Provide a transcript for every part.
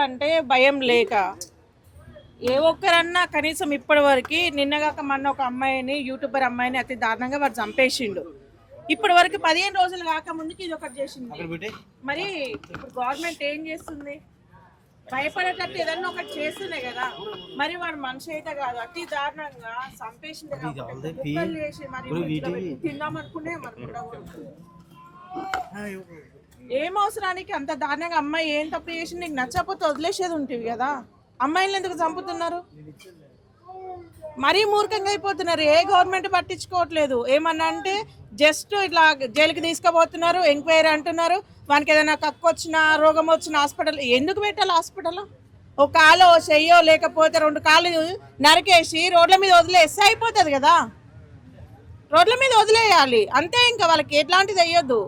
అంటే భయం లేక ఏ ఒక్కరన్నా కనీసం ఇప్పటి వరకు నిన్నగాక మొన్న ఒక అమ్మాయిని యూట్యూబర్ అమ్మాయిని అతి దారుణంగా వాడు చంపేసిండు. ఇప్పటి వరకు 15 రోజులు కాక ముందుకి ఇది ఒకటి చేసింది. మరి ఇప్పుడు గవర్నమెంట్ ఏం చేస్తుంది? భయపడేటట్టు ఏదన్నా ఒకటి చేస్తేనే కదా. మరి వాడు మనిషి అయితే కాదు, అతి దారుణంగా చంపేసింది. తిందామనుకునే ఏం అవసరానికి అంత దారుణంగా అమ్మాయి ఏం తప్పు చేసి నీకు నచ్చకపోతే వదిలేసేది ఉంటుంది కదా. అమ్మాయిలను ఎందుకు చంపుతున్నారు? మరీ మూర్ఖంగా అయిపోతున్నారు. ఏ గవర్నమెంట్ పట్టించుకోవట్లేదు. ఏమన్నా అంటే జస్ట్ ఇట్లా జైలుకి తీసుకుపోతున్నారు, ఎంక్వైరీ అంటున్నారు. వానికి ఏదైనా కక్కు వచ్చినా రోగం వచ్చిన హాస్పిటల్ ఎందుకు పెట్టాలి? హాస్పిటల్ ఒక కాలో చెయ్యో లేకపోతే 2 కాళ్ళు నరికేసి రోడ్ల మీద వదిలేస్తే అయిపోతుంది కదా. రోడ్ల మీద వదిలేయాలి అంతే. ఇంకా వాళ్ళకి ఎట్లాంటిది అయ్యొద్దు.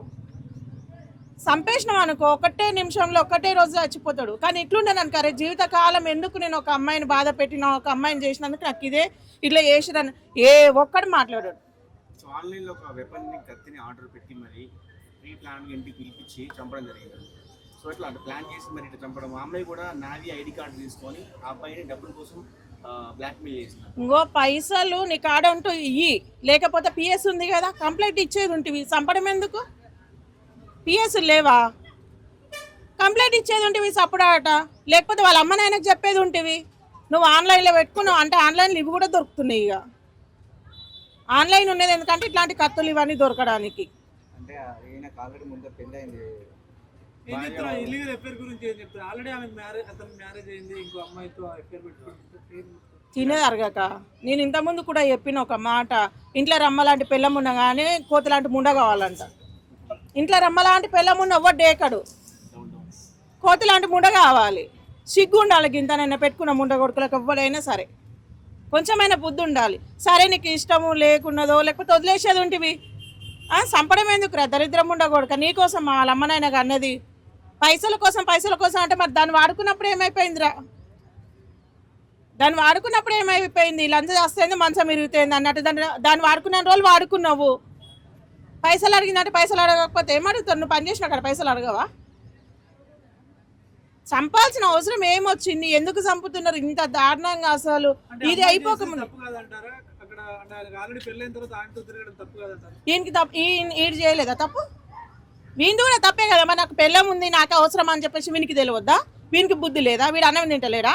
సంపేషణం అనుకో, ఒకటే నిమిషంలో ఒకటే రోజు చచ్చిపోతాడు. కానీ ఇట్లుండను అనుకరే జీవితకాలం ఎందుకు నేను ఒక అమ్మాయిని బాధ పెట్టినా, ఒక అమ్మాయిని చేసినందుకు నాకు ఇదే ఇట్లా చేసిరని ఏ ఒక్కడు మాట్లాడాడు. ఆన్లైన్లో ఒక వెపన్ని కత్తిని ఆర్డర్ పెట్టి మరి ప్రీ ప్లాన్ ఇంటికి పిలిపించి చంపడం జరిగింది. సో ఇట్లా ప్లాన్ చేసి మరి ఇట్లా చంపడం. ఆ అమ్మాయి కూడా నావి ఐడి కార్డు తీసుకొని ఆ అబ్బాయిని డబ్బుల కోసం బ్లాక్మెయిల్ చేసిన. ఇంకో పైసలు నీ కాడ ఉంటూ ఇయ్యి, లేకపోతే పిఎస్ ఉంది కదా కంప్లైంట్ ఇచ్చేది ఉంటుంది. చంపడం ఎందుకు? పిఎస్ లేవా? కంప్లైంట్ ఇచ్చేది ఉంటుంది సప్పుడాట. లేకపోతే వాళ్ళ అమ్మ నాయనకు చెప్పేది ఉంటుంది. నువ్వు ఆన్లైన్లో పెట్టుకున్నావు అంటే ఆన్లైన్లో ఇవి కూడా దొరుకుతున్నాయి. ఇక ఆన్లైన్ ఉన్నది ఎందుకంటే ఇట్లాంటి కత్తులు ఇవన్నీ దొరకడానికి. తినేది అరగక నేను ఇంతకుముందు కూడా చెప్పిన ఒక మాట, ఇంట్లో రమ్మలాంటి పెళ్ళం ఉండగానే కోతలాంటి ముండ కావాలంట. ఇంట్లో రమ్మలాంటి పెళ్ళమున్న ఎవ్వరు డేకడు, కోతలాంటి ముండ కావాలి. సిగ్గు ఉండాలి. గింతనైనా పెట్టుకున్న ముండ కొడుకులకు ఎవ్వడైనా సరే కొంచెమైనా బుద్ధి ఉండాలి. సరే నీకు ఇష్టము లేకున్నదో లేకపోతే వదిలేసేది ఉంటుంది. చంపడం ఎందుకురా దరిద్రం ఉండ కొడుక? నీకోసం వాళ్ళ అమ్మనైనా అన్నది పైసల కోసం అంటే మరి దాన్ని వాడుకున్నప్పుడు ఏమైపోయిందిరా? దాన్ని వాడుకున్నప్పుడు ఏమైపోయింది? లంచ చేస్తుంది, మంచం ఇరుగుతుంది అన్నట్టు దాన్ని వాడుకున్న రోజులు వాడుకున్నావు. పైసలు అడిగిందంటే పైసలు అడగకపోతే ఏమడుగుతావు? నువ్వు పని చేసిన అక్కడ పైసలు అడగవా? చంపాల్సిన అవసరం ఏమొచ్చింది? ఎందుకు చంపుతున్నారు ఇంత దారుణంగా? అసలు ఇది అయిపోకముందు ఈయనకి తప్పు, ఈడు చేయలేదా తప్పు? వీంది కూడా తప్పే కదా. మరి నాకు పెళ్ళం ఉంది, నాకు అవసరం అని చెప్పేసి వీనికి తెలియద్దా? వీనికి బుద్ధి లేదా? వీడు అన్నం తింటలేడా?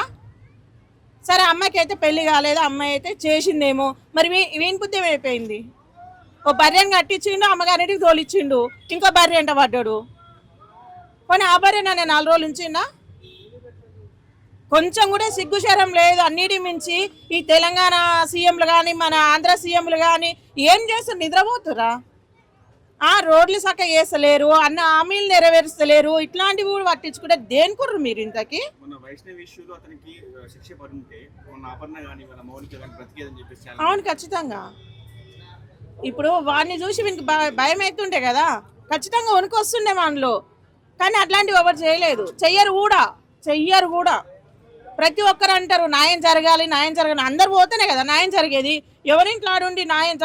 సరే అమ్మాయికి అయితే పెళ్లి కాలేదు, అమ్మాయి అయితే చేసిందేమో. మరి వీని బుద్ధి ఏమైపోయింది? ఓ భార్యను కట్టించిండు, అమ్మగారింటికి తోలిచ్చిండు, ఇంకో భార్య ఎంట పడ్డాడు. కానీ ఆ భార్య నేను 4 రోజులు ఉంచిండా? కొంచెం కూడా సిగ్గుశరం లేదు. అన్నిటి మించి ఈ తెలంగాణ సీఎంలు కానీ మన ఆంధ్ర సీఎంలు కానీ ఏం చేస్తారు? నిద్రపోతురా? రోడ్లు చక్కగా వేస్తలేరు, అన్న హామీలు నెరవేరుస్తలేరు. ఇట్లాంటివి కూడా పట్టించుకుంటే దేనికుర్రు మీరు ఇంతకి? అవును ఖచ్చితంగా. ఇప్పుడు వాడిని చూసి వీనికి భయం అవుతుండే కదా, ఖచ్చితంగా వణుకు వస్తుండే మనలో. కానీ అట్లాంటివి ఎవరు చేయలేదు, చెయ్యరు కూడా. ప్రతి ఒక్కరు అంటారు న్యాయం జరగాలి. అందరు పోతేనే కదా న్యాయం జరిగేది. ఎవరింట్లో ఆడుండి న్యాయం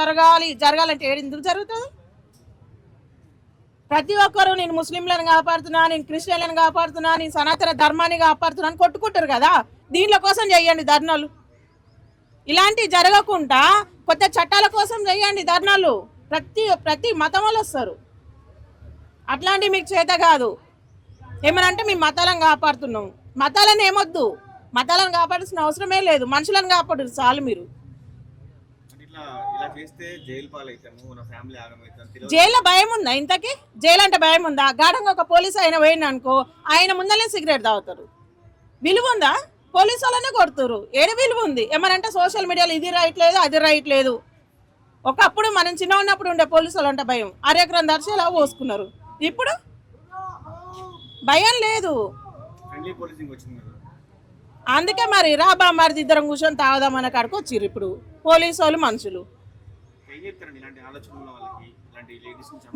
జరగాలంటే ఎందుకు జరుగుతుంది? ప్రతి ఒక్కరు నేను ముస్లింలను కాపాడుతున్నా, నేను క్రిస్టియన్లను కాపాడుతున్నా, నేను సనాతన ధర్మాన్ని కాపాడుతున్నా అని కొట్టుకుంటారు కదా. దీనిల కోసం చెయ్యండి ధర్నాలు. ఇలాంటివి జరగకుండా కొత్త చట్టాల కోసం చెయ్యండి ధర్నాలు. ప్రతి మతం వాళ్ళు వస్తారు. అట్లాంటివి మీకు చేత కాదు. ఏమనంటే మేము మతాలను కాపాడుతున్నాం. మతాలను ఏమొద్దు, మతాలను కాపాడాల్సిన అవసరమే లేదు. మనుషులను కాపాడు చాలు. మీరు జైల్లో భయం ఉందా ఇంతకీ? జైలు అంటే భయం ఉందా? గాఢంగా ఒక పోలీసు ఆయన పోయింది అనుకో, ఆయన ముందలే సిగరెట్ తాగుతారు. విలువ ఉందా? పోలీసు వాళ్ళనే కొడుతురు. ఏడు విలువ ఉంది? ఏమనంటే సోషల్ మీడియాలో ఇది రైట్ లేదు, అది రైట్ లేదు. ఒకప్పుడు మనం చిన్న ఉన్నప్పుడు ఉండే పోలీసు వాళ్ళు అంటే భయం. 1/2 ఎకరం దర్శి ఇలా పోసుకున్నారు. ఇప్పుడు భయం లేదు. అందుకే మరి రాబా మరి ఇద్దరం కూర్చొని తాగుదామన్న కాడికి వచ్చిర్రు ఇప్పుడు పోలీసు వాళ్ళు మనుషులు.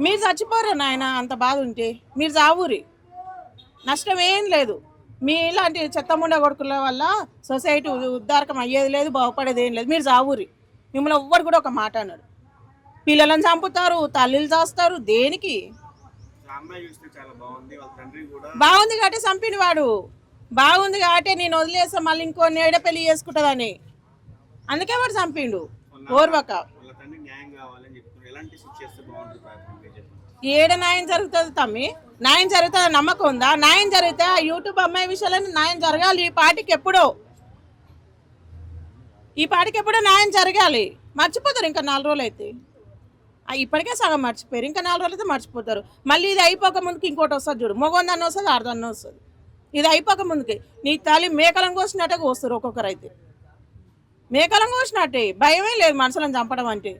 మీరు చచ్చిపోరు నాయన, అంత బాధ ఉంటే మీరు చావురి, నష్టం ఏం లేదు. మీ ఇలాంటి చెత్తముండ కొడుకుల వల్ల సొసైటీ ఉద్ధారకం అయ్యేది లేదు, బాగుపడేది ఏం లేదు. మీరు చావురి. మిమ్మల్ని ఎవ్వరు కూడా ఒక మాట అన్నాడు. పిల్లలను చంపుతారు, తల్లిలు చేస్తారు. దేనికి? బాగుంది కాబట్టి చంపిన వాడు. బాగుంది కాబట్టి నేను వదిలేస్తా మళ్ళీ ఇంకో నేడ పెళ్లి చేసుకుంటుందని, అందుకే వాడు చంపిండు ఓర్వక. వాళ్ళ తండ్రి న్యాయం కావాలని చెప్తున్నారు. ఎలాంటి శిక్ష చేస్తే బాగుంటుంది? ఏడ న్యాయం జరుగుతుంది తమ్మి? న్యాయం జరుగుతుంది నమ్మకం ఉందా? న్యాయం జరిగితే ఆ యూట్యూబ్ అమ్మాయి విషయాల్లో న్యాయం జరగాలి. ఈ పార్టీకి ఎప్పుడో న్యాయం జరగాలి. మర్చిపోతారు ఇంకా 4 రోజులు అయితే. ఇప్పటికే సగం మర్చిపోయారు, ఇంకా 4 రోజులు అయితే మర్చిపోతారు. మళ్ళీ ఇది అయిపోక ముందుకి ఇంకోటి వస్తుంది చూడు, మొగొందన్న వస్తుంది, ఆడదన్న వస్తుంది. ఇది అయిపోక ముందుకి నీ తల్లి మేకలం కోసినట్టే కోస్తారు ఒక్కొక్కరు. అయితే మేకలం కోసినట్టే, భయమే లేదు మనుషులను చంపడం అంటే.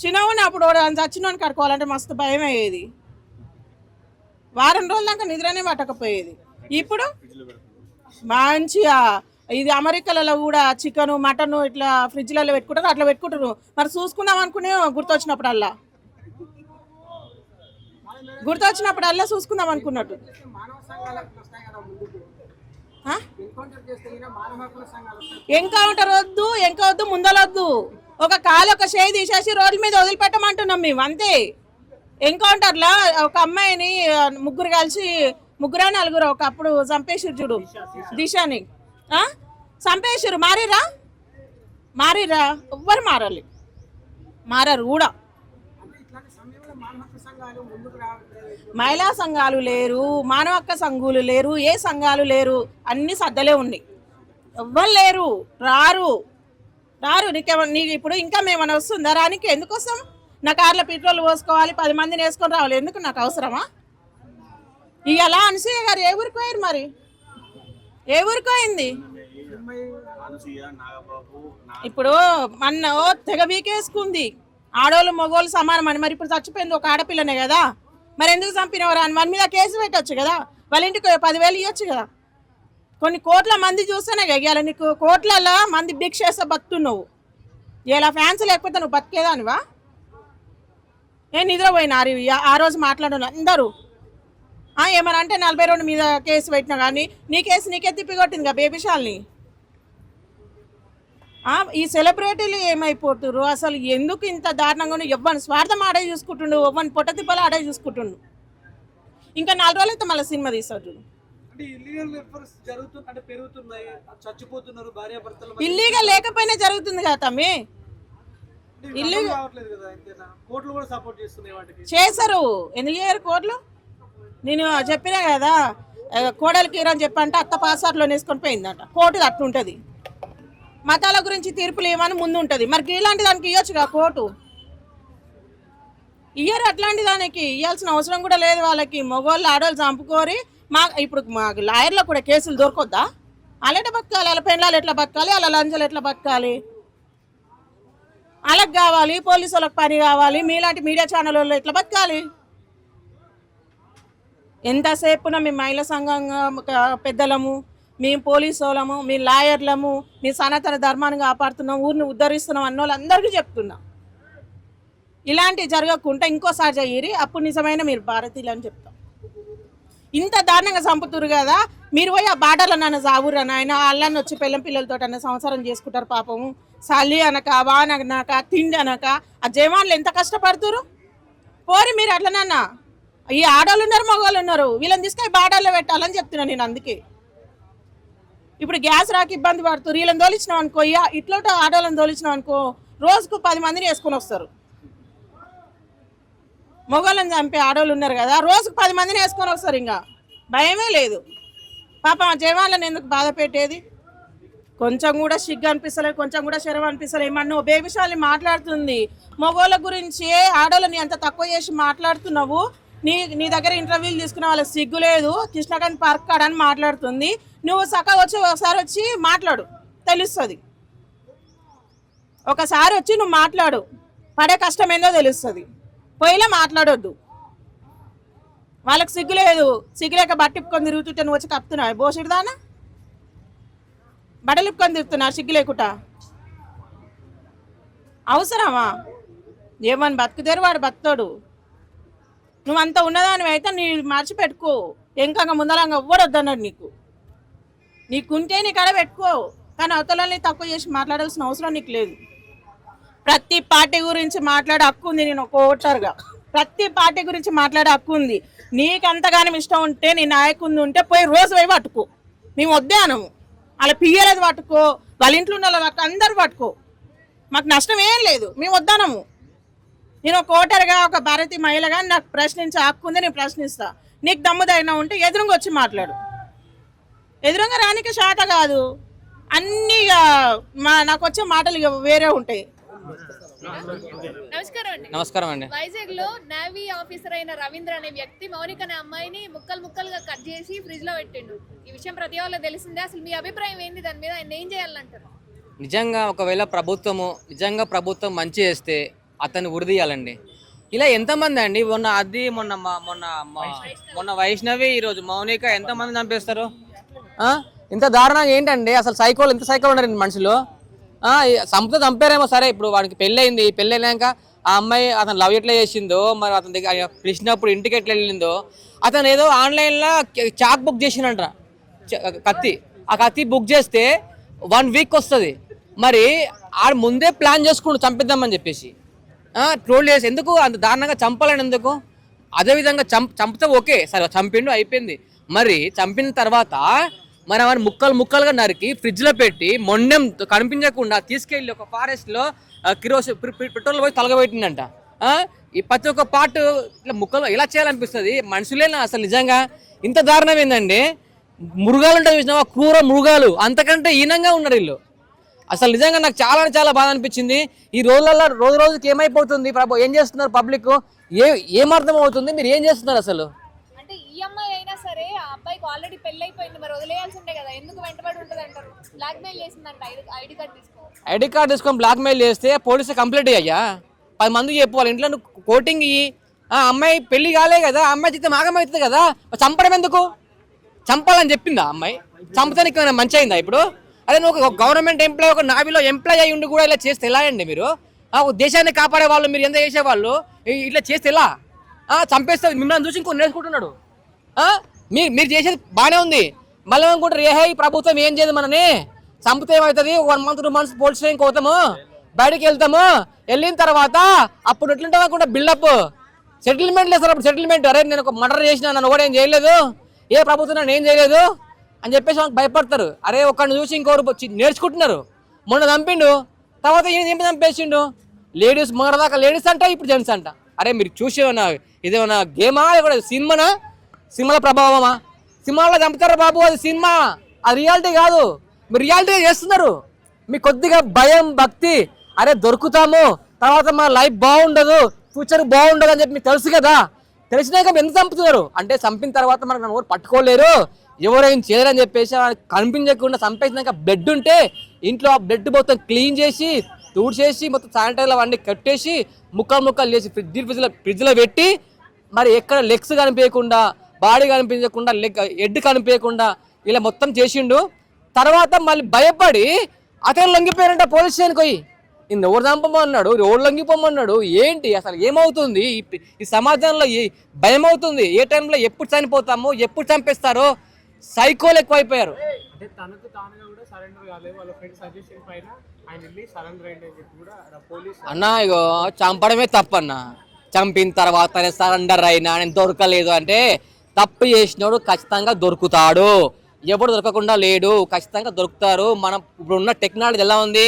చిన్నవాడిని అప్పుడు చచ్చినోని కడుకోవాలంటే మస్తు భయం అయ్యేది. వారం రోజుల దాకా నిద్రనే పట్టకపోయేది. ఇప్పుడు మంచిగా ఇది అమెరికాలలో కూడా చికెను మటన్ ఇట్లా ఫ్రిడ్జ్లలో పెట్టుకుంటారు, అట్లా పెట్టుకుంటారు. మరి చూసుకుందాం అనుకునే గుర్తొచ్చినప్పుడల్లా చూసుకుందాం అనుకున్నట్టు. ఎంకౌంటర్ వద్దు ముందలొద్దు. ఒక కాలు ఒక చేయి తీసేసి రోడ్ల మీద వదిలిపెట్టమంటున్నాం మేము, అంతే. ఎన్కౌంటర్లో ఒక అమ్మాయిని ముగ్గురు కలిసి, 3-4 ఒకప్పుడు చంపేసిరు చూడు, దిశని చంపేసిరు. మారిరా ఎవ్వరు మారరు కూడా. మహిళా సంఘాలు లేరు, మానవ హక్కు సంఘాలు లేరు, ఏ సంఘాలు లేరు, అన్ని సద్దలే ఉన్నాయి. ఎవ్వరు లేరు, రారు. నీకు ఇప్పుడు ఇంకా మేమన్నా వస్తుందా? రానికి ఎందుకు వస్తాం? నా కార్లో పెట్రోల్ పోసుకోవాలి, 10 మందిని వేసుకొని రావాలి, ఎందుకు? నాకు అవసరమా? ఇవాళ అనసూయ గారు ఏ ఊరికి పోయారు? మరి ఏ ఊరికి పోయింది? ఇప్పుడు మొన్న తెగ వీకేసుకుంది, ఆడోళ్ళు మగోళ్ళు సమానమని. మరి ఇప్పుడు చచ్చిపోయింది ఒక ఆడపిల్లనే కదా, మరి ఎందుకు చంపినవరా అని మన మీద కేసు పెట్టచ్చు కదా, వాళ్ళ ఇంటికి 10,000 ఇవ్వచ్చు కదా. కొన్ని కోట్ల మంది చూస్తేనే ఇవాళ నీకు కోట్లలో మంది భిక్ష చేస్తే బతుకున్నావు. ఇలా ఫ్యాన్స్ లేకపోతే నువ్వు బతికేదానివా? నేను నిద్రపోయినారు ఆ రోజు మాట్లాడాను అందరూ. ఏమన్నా అంటే 42 మీద కేసు పెట్టినా కానీ నీ కేసు నీకే తిప్పికొట్టింది కదా బేబీషాల్ని. ఈ సెలబ్రిటీలు ఏమైపోతున్నారు అసలు? ఎందుకు ఇంత దారుణంగా? ఎవ్వని స్వార్థం ఆడే చూసుకుంటుండు, ఎవ్వని పొట్ట తిప్పలు ఆడే చూసుకుంటుండు. ఇంకా 4 రోజులు అయితే మళ్ళీ సినిమా తీస్తాడు. ఇల్లీగల్ లేకపోయినా జరుగుతుంది కదా తమ్మి. చేశారు, ఎందుకు చేయరు కోర్టులు? నేను చెప్పినా కదా, కోడలికి ఇరని చెప్పంటే అత్త పాస్వర్డ్లో వేసుకొని పోయిందంట. కోర్టు అట్లుంటుంది, మతాల గురించి తీర్పులు ఏమని ముందు ఉంటుంది. మరి ఇలాంటి దానికి ఇవ్వచ్చుగా కోర్టు? ఇయ్యరు. అట్లాంటి దానికి ఇవ్వాల్సిన అవసరం కూడా లేదు వాళ్ళకి. మగవాళ్ళు ఆడవాళ్ళు చంపుకోరి ఇప్పుడు మా లాయర్లో కూడా కేసులు దొరకొద్దా? వాళ్ళు ఎట్లా బతకాలి, వాళ్ళ పెండ్లాలు ఎట్లా బతకాలి, వాళ్ళ లంచాలు ఎట్లా బతకాలి? వాళ్ళకి కావాలి, పోలీసు వాళ్ళకి పని కావాలి, మీలాంటి మీడియా ఛానల్ వాళ్ళు ఎట్లా బతకాలి? ఎంతసేపున మేము మహిళా సంఘం పెద్దలము, మేము పోలీసు వాళ్ళము, మీ లాయర్లము, మీ సనాతన ధర్మాన్ని కాపాడుతున్నాం, ఊరిని ఉద్ధరిస్తున్నాం అన్న వాళ్ళందరికీ చెప్తున్నాం. ఇలాంటివి జరగకుండా ఇంకోసారి చెయ్యరి, అప్పుడు నిజమైన మీరు భారతీయులు అని చెప్తాం. ఇంత దారుణంగా చంపుతురు కదా, మీరు పోయి ఆ బాటలో నన్ను సావురు నాయన, అల్లాన్ని వచ్చి పిల్లలతో అన్న సంసారం చేసుకుంటారు పాపము. చలి అనక, వాన అనక, తిండి అనక ఆ జవాన్లు ఎంత కష్టపడుతురు. పోరి మీరు అట్లనన్నా. ఈ ఆడవాళ్ళు ఉన్నారు, మగవాళ్ళు ఉన్నారు, వీళ్ళని తీసుకొని బాటల్లో పెట్టాలని చెప్తున్నాను నేను. అందుకే ఇప్పుడు గ్యాస్ రాక ఇబ్బంది పడుతురు. వీళ్ళని తోలిచ్చినాం అనుకో, ఇట్లా ఆడవాళ్ళని తోలిచ్చినాం అనుకో, రోజుకు 10 మందిని వేసుకొని వస్తారు. మొగోళ్ళని చంపే ఆడవాళ్ళు ఉన్నారు కదా, రోజుకు 10 మందిని వేసుకొని వస్తారు. ఇంకా భయమే లేదు. పాప జవాన్లను ఎందుకు బాధ పెట్టేది? కొంచెం కూడా సిగ్గు అనిపిస్తలేదు, కొంచెం కూడా శరం అనిపిస్తలేదు. ఏమన్నా బేబీషాల్ని మాట్లాడుతుంది మొగోళ్ళ గురించి, ఆడవాళ్ళని అంత తక్కువ చేసి మాట్లాడుతున్నావు. నీ దగ్గర ఇంటర్వ్యూలు తీసుకున్న వాళ్ళకి సిగ్గు లేదు. కృష్ణకాంత్ పార్క్ కాడని మాట్లాడుతుంది. నువ్వు చక్కగా వచ్చి ఒకసారి వచ్చి మాట్లాడు, తెలుస్తుంది. ఒకసారి వచ్చి నువ్వు మాట్లాడు, పడే కష్టం ఏందో తెలుస్తుంది. పోయిలా మాట్లాడొద్దు. వాళ్ళకి సిగ్గు లేదు, సిగ్గులేక బట్టిప్పుకొని తిరుగుతుంటే నువ్వు వచ్చి కప్పుతున్నావు. బోసిడిదానా బట్టలు ఇప్పుకొని తిరుగుతున్నారు సిగ్గు లేకుండా. అవసరమా? ఏమని బతుకుతారు, వాడు బతుతాడు. నువ్వు అంత ఉన్నదానివి అయితే నీ మర్చిపెట్టుకో. ఇంకా ముందరంగా ఎవ్వడొద్దన్నాడు నీకుంటే నీ కడ పెట్టుకో. కానీ అవతలని తక్కువ చేసి మాట్లాడాల్సిన అవసరం నీకు లేదు. ప్రతి పార్టీ గురించి మాట్లాడే హక్కు ఉంది. నేను ఒక ఓటర్గా ప్రతి పార్టీ గురించి మాట్లాడే హక్కు ఉంది. నీకు అంతగానో ఇష్టం ఉంటే, నీ నాయకుని ఉంటే పోయి రోజు పోయి పట్టుకో. మేము వద్దే అనము. వాళ్ళ పియ్యలేదు పట్టుకో, వాళ్ళ ఇంట్లో ఉన్న వాళ్ళ అందరు పట్టుకో, మాకు నష్టం ఏం లేదు, మేము వద్దనము. నేను ఒక ఓటర్గా, ఒక భారతీయ మహిళగా నాకు ప్రశ్నించే హక్కు ఉంది, నేను ప్రశ్నిస్తా. నీకు దమ్ముదైనా ఉంటే ఎదురుగా వచ్చి మాట్లాడు. ఎదురుగా రానికి శాత కాదు, అన్నీ నాకు వచ్చే మాటలు వేరే ఉంటాయి. నమస్కారం అండి. నమస్కారం అండి. వైజాగ్ లో నేవీ ఆఫీసర్ అయిన రవీంద్ర అనే వ్యక్తి మౌనిక అనే అమ్మాయిని ముక్కలుగా కట్ చేసి ఫ్రిడ్జ్ లో పెట్టిండు. ఈ విషయం ప్రతి వాళ్ళకి తెలిసిందే. అసలు మీ అభిప్రాయం ఏంది దాని మీద? ఆయన ఏం చేయాలంటారు? నిజంగా ఒకవేళ ప్రభుత్వం మంచి చేస్తే అతన్ని ఉరిదీయాలండి. ఇలా ఎంతమంది అండి, మొన్న వైష్ణవి, ఈరోజు మౌనిక, ఎంతమంది చంపేస్తారు? ఇంత దారుణంగా ఏంటండి అసలు? ఎంత సైకోలు ఉన్నారు మనుషులు. చంపారేమో సరే, ఇప్పుడు వాడికి పెళ్ళయింది, పెళ్ళైనాక ఆ అమ్మాయి అతను లవ్ ఎట్లా చేసిందో, మరి అతని దగ్గర పిలిచినప్పుడు ఇంటికి ఎట్లా వెళ్ళిందో, అతను ఏదో ఆన్లైన్లో చాక్ బుక్ చేసిండంట, కత్తి. ఆ కత్తి బుక్ చేస్తే 1 వీక్ వస్తుంది. మరి ఆడు ముందే ప్లాన్ చేసుకుంటూ చంపిద్దామని చెప్పేసి ట్రోల్ చేసి, ఎందుకు అంత దారుణంగా చంపాలని ఎందుకు? అదేవిధంగా చంపితే ఓకే సరే, చంపిండు అయిపోయింది. మరి చంపిన తర్వాత మరి అవన్నీ ముక్కలుగా నరికి ఫ్రిడ్జ్లో పెట్టి మొండెం కనిపించకుండా తీసుకెళ్ళి ఒక ఫారెస్ట్లో పెట్రోల్ పోయి తలగబెట్టిందంట. ఈ ప్రతి ఒక్క పార్ట్ ఇట్లా ముక్కలు ఎలా చేయాలనిపిస్తుంది? మనుషులేనా అసలు? నిజంగా ఇంత దారుణం ఏందండి? మృగాలు ఉంటాయి చూసినావా, క్రూర మృగాలు, అంతకంటే హీనంగా ఉన్నారు వీళ్ళు. అసలు నిజంగా నాకు చాలా బాధ అనిపించింది. ఈ రోజులలో రోజుకి ఏమైపోతుంది, ఏం చేస్తున్నారు పబ్లిక్, ఏమర్థం అవుతుంది? మీరు ఏం చేస్తున్నారు అసలు? అంటే ఈ అమ్మాయి అయినా సరే ఆ అబ్బాయికి ఆల్రెడీ పెళ్లి అయిపోయింది, మరి వదిలేయాల్సిందే కదా, ఎందుకు వెంటబడి ఉంటుంది అంటారు? బ్లాక్మెయిల్ చేసిందంట, ఐడి కార్డ్ తీసుకొని బ్లాక్మెయిల్ చేస్తే పోలీసు కంప్లైంట్ అయ్యా 10 మందికి చెప్పుకోవాలి. ఇంట్లో కోటింగ్ ఇయ్యి. అమ్మాయి పెళ్లి కాలే కదా, అమ్మాయి జీతం ఆగమవుతుంది కదా, చంపడం ఎందుకు? చంపాలని చెప్పిందా అమ్మాయి? చంపడానికి మంచి అయిందా ఇప్పుడు? అదే నువ్వు ఒక గవర్నమెంట్ ఎంప్లాయ్, ఒక నావీలో ఎంప్లాయ్ అయ్యి ఉండి కూడా ఇలా చేస్తే ఎలా అండి మీరు? దేశాన్ని కాపాడే వాళ్ళు మీరు ఎంత చేసేవాళ్ళు, ఇట్లా చేస్తే ఎలా? చంపేస్తే మిమ్మల్ని చూసి ఇంకో నేర్చుకుంటున్నాడు. మీరు చేసేది బాగానే ఉంది, మళ్ళీ అనుకుంటారు ఈ ప్రభుత్వం ఏం చేయదు మనని, చంపితే ఏమవుతుంది, 1 month 2 months పోలీస్ స్టేషన్కి పోతాము, బయటకు వెళ్తాము, వెళ్ళిన తర్వాత అప్పుడు ఎట్లుంటాం అనుకుంటా బిల్డప్, సెటిల్మెంట్ లేదు సార్. అప్పుడు సెటిల్మెంట్, అరే నేను ఒక మర్డర్ చేసిన, నన్ను కూడా ఏం చేయలేదు, ఏ ప్రభుత్వం నన్ను ఏం చేయలేదు అని చెప్పేసి మనకు భయపడతారు. అరే ఒకరిని చూసి ఇంకోరు నేర్చుకుంటున్నారు. మొన్న చంపిండు, తర్వాత ఏం చంపేసిండు? లేడీస్ మొన్నదాకా లేడీస్ అంట, ఇప్పుడు జెంట్స్ అంట. అరే మీరు చూసేమన్నా ఇదేమన్నా గేమా, కూడా సినిమాల ప్రభావమా? సినిమాలో చంపుతారా బాబు, అది సినిమా, అది రియాలిటీ కాదు. మీరు రియాలిటీ చేస్తున్నారు. మీకు కొద్దిగా భయం భక్తి, అరే దొరుకుతాము, తర్వాత మన లైఫ్ బాగుండదు, ఫ్యూచర్ బాగుండదు అని చెప్పి మీకు తెలుసు కదా, తెలిసినాక ఎందుకు చంపుతున్నారు? అంటే చంపిన తర్వాత మనకు నన్ను ఎవరు పట్టుకోలేరు, ఎవరైనా చేయరని చెప్పేసి కనిపించకుండా చంపేసినాక బ్లడ్ ఉంటే ఇంట్లో ఆ బ్లడ్ మొత్తం క్లీన్ చేసి తూడ్చేసి మొత్తం శానిటైజర్లు అవన్నీ కట్టేసి ముక్కలు చేసి ఫ్రిడ్జ్లో పెట్టి, మరి ఎక్కడ లెగ్స్ కనిపించకుండా, బాడీ కనిపించకుండా, హెడ్ కనిపించకుండా ఇలా మొత్తం చేసిండు. తర్వాత మళ్ళీ భయపడి అతను లొంగిపోయారంట పోలీస్ స్టేషన్కి పోయి. ఇన్ని ఎవరు చంపమన్నాడు, ఎవరు లొంగిపోమన్నాడు, ఏంటి అసలు ఏమవుతుంది? ఈ సమాజంలో భయం అవుతుంది. ఏ టైంలో ఎప్పుడు చనిపోతామో, ఎప్పుడు చంపేస్తారో సైకోలు ఎక్కువైపోయారు. అంటే తనకు తానుగా కూడా సరెండర్ కాలేదు, వాళ్ళ ఫ్రెండ్ సజెషన్ పైన ఆయన వెళ్ళి సరెండర్ అయ్యిందని చెప్పి కూడా పోలీస్ అన్నా, ఇగో చంపడమే తప్పన్నా. చంపిన తర్వాత సరెండర్ అయినా నేను దొరకలేదు అంటే తప్పు చేసినోడు ఖచ్చితంగా దొరుకుతాడు, ఎవడు దొరకకుండా లేడు, ఖచ్చితంగా దొరుకుతారు. మనం ఇప్పుడున్న టెక్నాలజీ ఎలా ఉంది,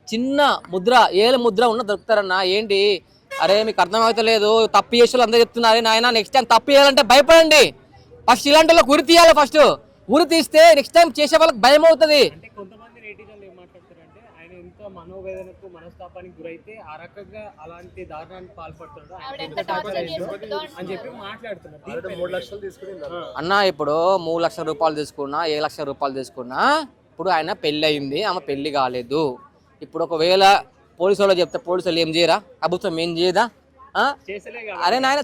చిన్న ముద్ర, ఏళ్ళ ముద్ర ఉన్న దొరుకుతారన్నా. ఏంటి అరే మీకు అర్థమవుతలేదు, తప్పు చేసే వాళ్ళు అందరూ చెప్తున్నారు నాయన, నెక్స్ట్ టైం తప్పు చేయాలంటే భయపడండి. ఫస్ట్ ఇలాంటి వాళ్ళకి ఉరి తీయాలి. ఫస్ట్ ఉరి తీస్తే నెక్స్ట్ టైం చేసే వాళ్ళకి భయం అవుతుంది. అంటే కొంతమంది నేటిజన్లు ఏం మాట్లాడతారంటే, ఆయన ఎంత మనోవేదనకు మనస్తాపానికి గురైతే ఆ రకంగా అలాంటి దారుణానికి పాల్పడుతున్నాడు అని చెప్పి మాట్లాడుతున్నారు. 3 లక్షలు తీసుకుని అన్న, ఇప్పుడు 3 లక్షల రూపాయలు తీసుకున్నా, 7 లక్షల రూపాయలు తీసుకున్నా, ఇప్పుడు ఆయన పెళ్ళి అయింది, ఆమె పెళ్లి కాలేదు. ఇప్పుడు ఒకవేళ పోలీసు వాళ్ళు చెప్తే పోలీసు వాళ్ళు ఏం చేయరా? ప్రభుత్వం ఏం చేయదా? అరే నాయన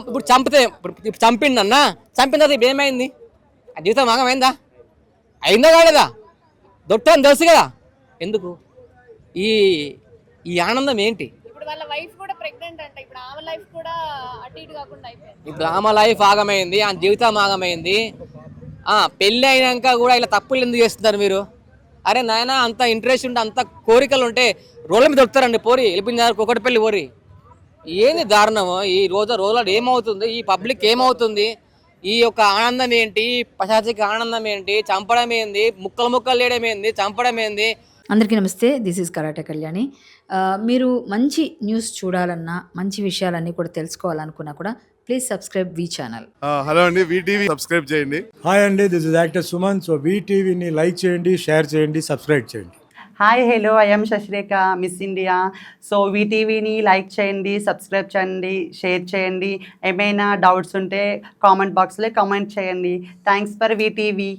ఇప్పుడు చంపితే, ఇప్పుడు చంపిండు అన్న, చంపిన తర్వాత ఇప్పుడు ఏమైంది? ఆ జీవితం మాగమైందా? అయిందా కాలేదా? దొరుకుతుందని తెలుసు కదా, ఎందుకు ఈ ఆనందం ఏంటి? ఇప్పుడు వాళ్ళ వైఫ్ కూడా ప్రెగ్నెంట్ అంట, ఇప్పుడు ఆమె లైఫ్ కూడా అటు ఇటు కాకుండా అయిపోయింది. ఇప్పుడు ఆమె లైఫ్ ఆగమైంది, ఆ జీవితం ఆగమైంది. పెళ్ళి అయినాక కూడా ఇలా తప్పులు ఎందుకు చేస్తున్నారు మీరు? అరే నాయన, అంత ఇంట్రెస్ట్ ఉంటే, అంత కోరికలు ఉంటే రోడ్ల మీద దొరుకుతారండి. పోరి వెళ్ళిపోయిన ఒకటి పెళ్ళి పోరి. ఏంది దారుణము? ఈ రోజులో ఏమవుతుంది, ఈ పబ్లిక్ ఏమవుతుంది? ఈ యొక్క ఆనందం ఏంటి, పశాచిక ఆనందం ఏంటి, చంపడం ఏంది, ముక్కలు ముక్కలు లేయడం ఏంది, చంపడం ఏంది? అందరికీ నమస్తే, దిస్ ఈజ్ కరాటే కళ్యాణి. మీరు మంచి న్యూస్ చూడాలన్నా, మంచి విషయాలన్నీ కూడా తెలుసుకోవాలనుకున్నా కూడా ప్లీజ్ సబ్స్క్రైబ్ వి ఛానల్. హలో అండి, వీటీవీ సబ్స్క్రైబ్ చేయండి. హాయ్ అండి, this is actor Suman. So వీటీవీని లైక్ చేయండి, షేర్ చేయండి, సబ్స్క్రైబ్ చేయండి. Hi hello, I'm Sasirekha, Miss India. So వీటీవీని లైక్ చేయండి, సబ్స్క్రైబ్ చేయండి, షేర్ చేయండి. ఏమైనా డౌట్స్ ఉంటే కామెంట్ బాక్స్లో కామెంట్ చేయండి. Thanks for VTV.